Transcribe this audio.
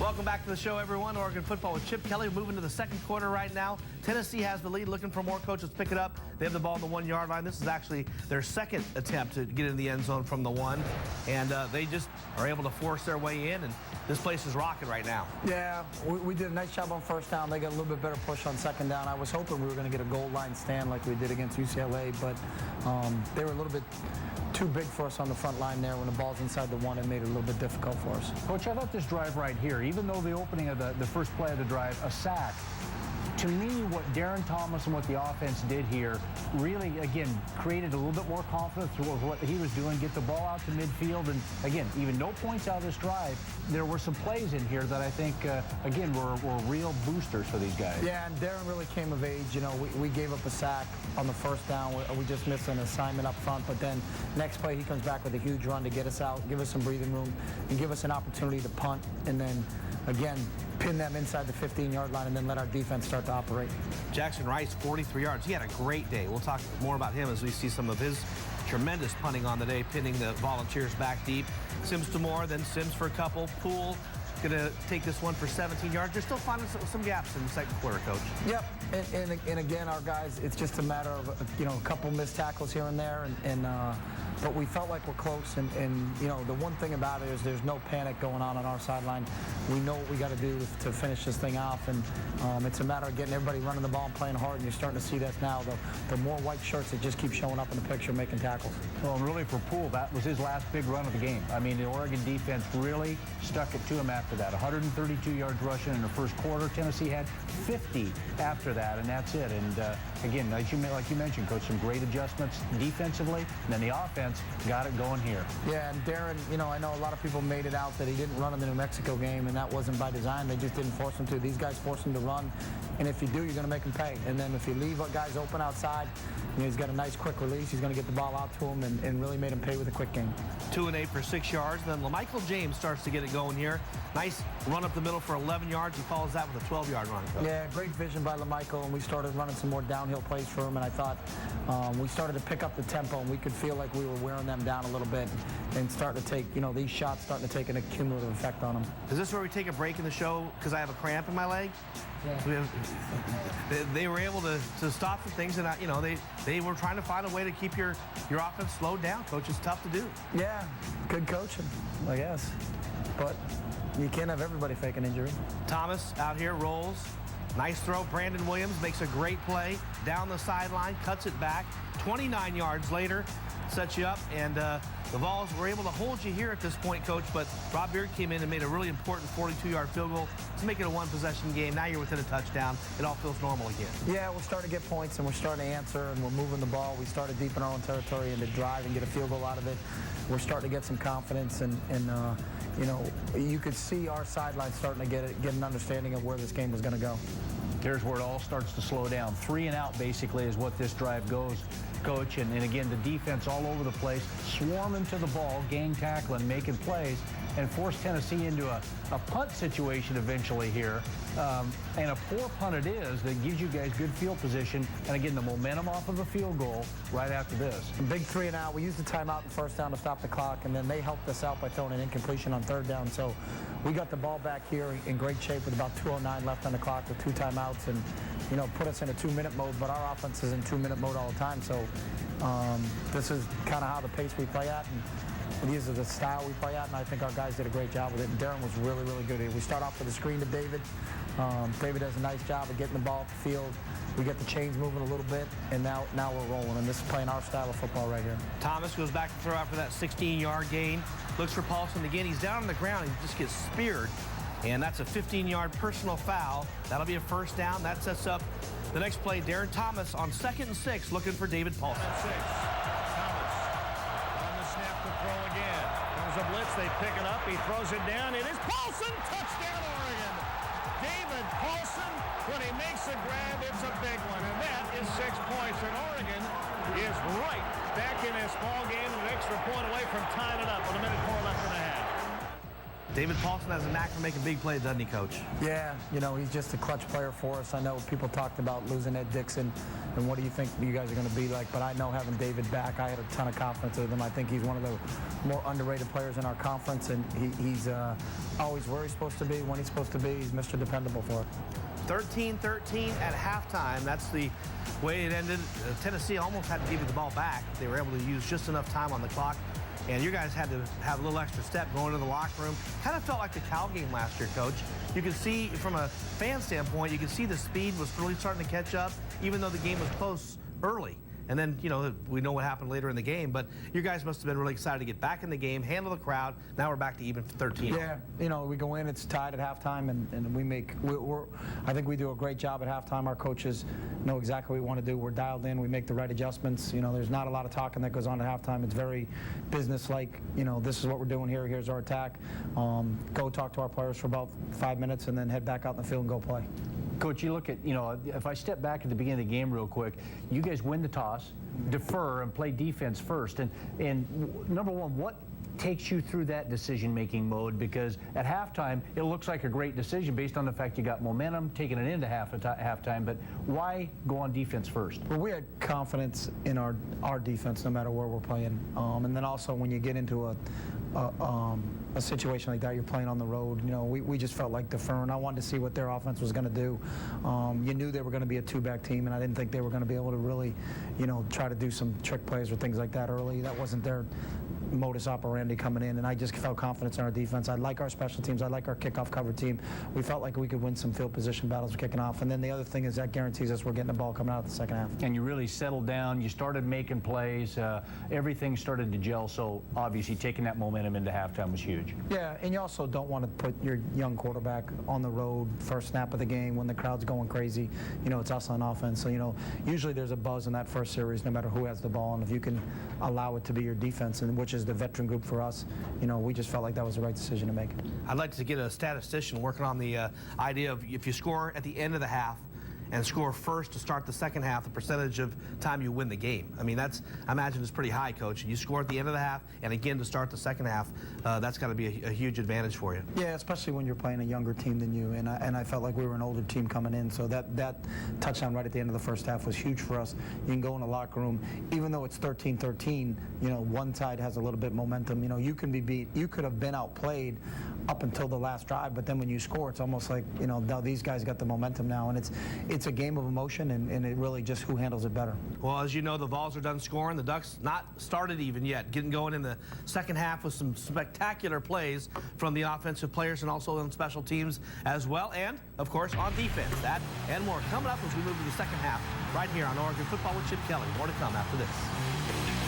Welcome back to the show, everyone. Oregon football with Chip Kelly. Moving to the second quarter right now. Tennessee has the lead, looking for more. Coaches pick it up. They have the ball on the 1-yard line. This is actually their second attempt to get in the end zone from the 1. And they just are able to force their way in, and this place is rocking right now. Yeah, we did a nice job on first down. They got a little bit better push on second down. I was hoping we were going to get a goal line stand like we did against UCLA, but they were a little bit too big for us on the front line there. When the ball's inside the 1, it made it a little bit difficult for us. Coach, I thought this drive right here, even though the opening of the first play of the drive, a sack, to me, what Darren Thomas and what the offense did here really, again, created a little bit more confidence through what he was doing, get the ball out to midfield, and again, even no points out of this drive. There were some plays in here that I think, again, were real boosters for these guys. Yeah, and Darren really came of age. You know, we gave up a sack on the first down. We just missed an assignment up front, but then next play he comes back with a huge run to get us out, give us some breathing room, and give us an opportunity to punt, and then, again, pin them inside the 15-yard line and then let our defense start to operate. Jackson Rice, 43 yards. He had a great day. We'll talk more about him as we see some of his tremendous punting on the day, pinning the Volunteers back deep. Sims to Moore, then Sims for a couple. Poole going to take this one for 17 yards. They're still finding some gaps in the second quarter, Coach. Yep, and again, our guys, it's just a matter of, you know, a couple missed tackles here and there, but we felt like we're close, and you know, the one thing about it is there's no panic going on our sideline. We know what we got to do to finish this thing off, and it's a matter of getting everybody running the ball and playing hard, and you're starting to see that now. The more white shirts that just keep showing up in the picture making tackles. Well, and really for Poole, that was his last big run of the game. I mean, the Oregon defense really stuck it to him after that. 132 yards rushing in the first quarter. Tennessee had 50 after that, and that's it. And again, like you mentioned, Coach, some great adjustments defensively, and then the offense got it going here. Yeah, and Darren, you know, I know a lot of people made it out that he didn't run in the New Mexico game, and that wasn't by design. They just didn't force him to. These guys force him to run, and if you do, you're going to make him pay. And then if you leave guys open outside, you know, he's got a nice quick release. He's going to get the ball out to him and really made him pay with a quick game. 2 and 8 for 6 yards. Then LaMichael James starts to get it going here. Nice run up the middle for 11 yards. He follows that with a 12-yard run. Yeah, great vision by LaMichael, and we started running some more downhill plays for him, and I thought we started to pick up the tempo, and we could feel like we were wearing them down a little bit and starting to take, you know, these shots starting to take an accumulative effect on them. Is this where we take a break in the show because I have a cramp in my leg? Yeah. They were able to stop some things, and you know, they were trying to find a way to keep your offense slowed down. Coach, it's tough to do. Yeah, good coaching, I guess, but you can't have everybody fake an injury. Thomas out here rolls. Nice throw. Brandon Williams makes a great play down the sideline, cuts it back. 29 yards later, sets you up, and the Vols were able to hold you here at this point, Coach, but Rob Beard came in and made a really important 42-yard field goal to make it a one-possession game. Now you're within a touchdown. It all feels normal again. Yeah, we're starting to get points, and we're starting to answer, and we're moving the ball. We started deep in our own territory and to drive and get a field goal out of it. We're starting to get some confidence, and you know, you could see our sideline starting to get an understanding of where this game was going to go. Here's where it all starts to slow down. 3 and out, basically, is what this drive goes, Coach. And again, the defense all over the place, swarming to the ball, gang tackling, making plays, and force Tennessee into a punt situation eventually here. And a poor punt it is that gives you guys good field position. And again, the momentum off of a field goal right after this. A big 3 and out. We used the timeout in first down to stop the clock, and then they helped us out by throwing an incompletion on third down. So we got the ball back here in great shape with about 2:09 left on the clock with 2 timeouts, and you know, put us in a 2-minute mode. But our offense is in 2-minute mode all the time. So this is kind of how the pace we play at, and these are the style we play at, and I think our guys did a great job with it. And Darren was really, really good here. We start off with a screen to David. David does a nice job of getting the ball off the field. We get the chains moving a little bit, and now we're rolling, and this is playing our style of football right here. Thomas goes back to throw after that 16-yard gain. Looks for Paulson again. He's down on the ground. He just gets speared, and that's a 15-yard personal foul. That'll be a first down. That sets up the next play. Darren Thomas on 2nd and 6, looking for David Paulson. Thomas on the snap to throw again. Comes a blitz. They pick it up. He throws it down. It is Paulson. Touchdown, Oregon. David Paulson, when he makes a grab, it's a big one. And that is 6 points. And Oregon is right back in this ball game and an extra point away from tying it up with 1:04 left in the half. David Paulson has a knack for making big plays, doesn't he, Coach? Yeah, you know, he's just a clutch player for us. I know people talked about losing Ed Dixon, and what do you think you guys are going to be like? But I know having David back, I had a ton of confidence with him. I think he's one of the more underrated players in our conference, and he's always where he's supposed to be, when he's supposed to be. He's Mr. Dependable for us. 13-13 at halftime. That's the way it ended. Tennessee almost had to give you the ball back. They were able to use just enough time on the clock. And you guys had to have a little extra step going to the locker room. Kind of felt like the Cal game last year, Coach. You could see, from a fan standpoint, you could see the speed was really starting to catch up, even though the game was close early. And then, you know, we know what happened later in the game, but you guys must have been really excited to get back in the game, handle the crowd. Now we're back to even 13. Yeah, you know, we go in, it's tied at halftime, and I think we do a great job at halftime. Our coaches know exactly what we want to do. We're dialed in, we make the right adjustments. You know, there's not a lot of talking that goes on at halftime. It's very business-like. You know, this is what we're doing here, here's our attack. Go talk to our players for about 5 minutes and then head back out in the field and go play. Coach, you look at, you know, if I step back at the beginning of the game real quick, you guys win the toss, defer, and play defense first. And number one, what takes you through that decision-making mode? Because at halftime, it looks like a great decision based on the fact you got momentum, taking it into halftime, but why go on defense first? Well, we had confidence in our defense no matter where we're playing. And then also when you get into a situation like that, you're playing on the road, you know, we just felt like deferring. I wanted to see what their offense was going to do. You knew they were going to be a two-back team, and I didn't think they were going to be able to really, you know, try to do some trick plays or things like that early. That wasn't their modus operandi coming in, and I just felt confidence in our defense. I like our special teams. I like our kickoff cover team. We felt like we could win some field position battles kicking off, and then the other thing is that guarantees us we're getting the ball coming out of the second half. And you really settled down. You started making plays. Everything started to gel, so obviously taking that momentum into halftime was huge. Yeah, and you also don't want to put your young quarterback on the road first snap of the game when the crowd's going crazy. You know, it's us on offense, so, you know, usually there's a buzz in that first series no matter who has the ball, and if you can allow it to be your defense, and which is the veteran group for us, you know, we just felt like that was the right decision to make. I'd like to get a statistician working on the idea of if you score at the end of the half and score first to start the second half, the percentage of time you win the game. I mean, that's, I imagine, is pretty high, Coach. You score at the end of the half and again to start the second half, that's got to be a huge advantage for you. Yeah, especially when you're playing a younger team than you, and I felt like we were an older team coming in, so that touchdown right at the end of the first half was huge for us. You can go in the locker room, even though it's 13-13, you know, one side has a little bit momentum. You know, you can be beat, you could have been outplayed up until the last drive, but then when you score, it's almost like, you know, now these guys got the momentum now, and it's a game of emotion, and it really just who handles it better. Well, as you know, the Vols are done scoring. The Ducks not started even yet, getting going in the second half with some spectacular plays from the offensive players and also on special teams as well, and of course on defense. That and more coming up as we move to the second half right here on Oregon Football with Chip Kelly. More to come after this.